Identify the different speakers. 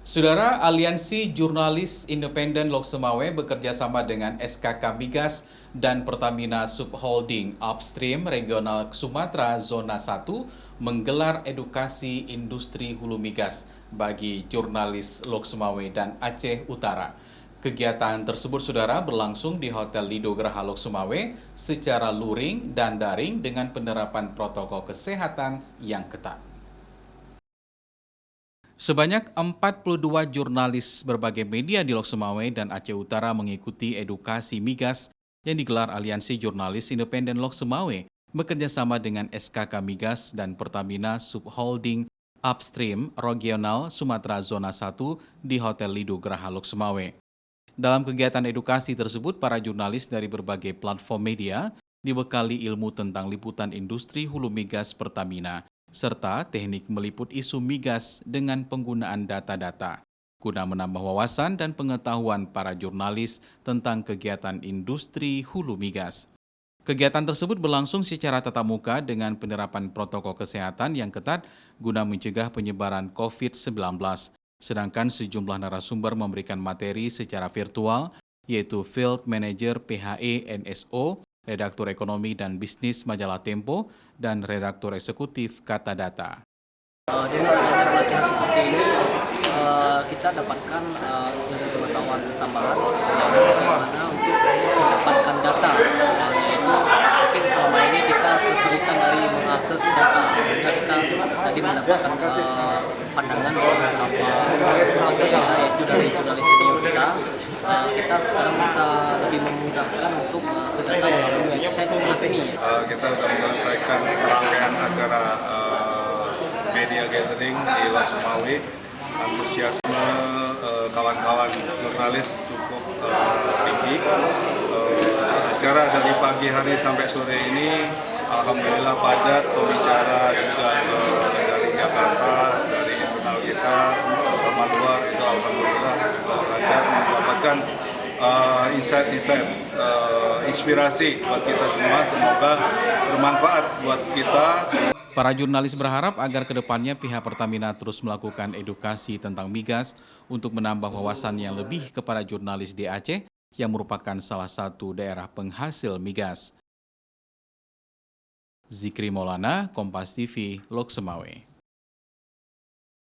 Speaker 1: Saudara, Aliansi Jurnalis Independen Lok Sumawe bekerja sama dengan SKK Migas dan Pertamina Subholding Upstream Regional Sumatera Zona 1 menggelar edukasi industri hulu migas bagi jurnalis Lok Sumawe dan Aceh Utara. Kegiatan tersebut, saudara, berlangsung di Hotel Lido Geraha Lok Sumawe secara luring dan daring dengan penerapan protokol kesehatan yang ketat. Sebanyak 42 jurnalis berbagai media di Lok Sumawe dan Aceh Utara mengikuti edukasi migas yang digelar Aliansi Jurnalis Independen Lok Sumawe bekerjasama dengan SKK Migas dan Pertamina Subholding Upstream Regional Sumatera Zona 1 di Hotel Lido Geraha Lok Sumawe. Dalam kegiatan edukasi tersebut, para jurnalis dari berbagai platform media dibekali ilmu tentang liputan industri hulu migas Pertamina serta teknik meliput isu migas dengan penggunaan data-data, guna menambah wawasan dan pengetahuan para jurnalis tentang kegiatan industri hulu migas. Kegiatan tersebut berlangsung secara tatap muka dengan penerapan protokol kesehatan yang ketat guna mencegah penyebaran COVID-19, sedangkan sejumlah narasumber memberikan materi secara virtual, yaitu Field Manager PHE NSO, Redaktur Ekonomi dan Bisnis Majalah Tempo, dan Redaktur Eksekutif Kata Data.
Speaker 2: Dengan adanya pelatihan seperti ini, kita dapatkan ilmu pengetahuan tambahan bagaimana untuk mendapatkan data, yaitu mungkin selama ini kita kesulitan dari mengakses data, sehingga kita tadi mendapatkan pandangan beberapa lembaga data, yaitu dari jurnalis senior kita. Kita sekarang bisa lebih memudahkan untuk sedata melalui website resmi.
Speaker 3: Kita sudah menyelesaikan serangkaian acara media gathering di Lok Sumawe. Antusiasme kawan-kawan jurnalis cukup tinggi. Acara dari pagi hari sampai sore ini alhamdulillah padat, pembicara juga dari Jakarta, dari internal kita sama luar, itu alhamdulillah lancar, mendapatkan insight-insight, inspirasi buat kita semua, semoga bermanfaat buat kita.
Speaker 1: Para jurnalis berharap agar kedepannya pihak Pertamina terus melakukan edukasi tentang migas untuk menambah wawasan yang lebih kepada jurnalis di Aceh yang merupakan salah satu daerah penghasil migas. Zikri Maulana, Kompas TV, Lok Sumawe.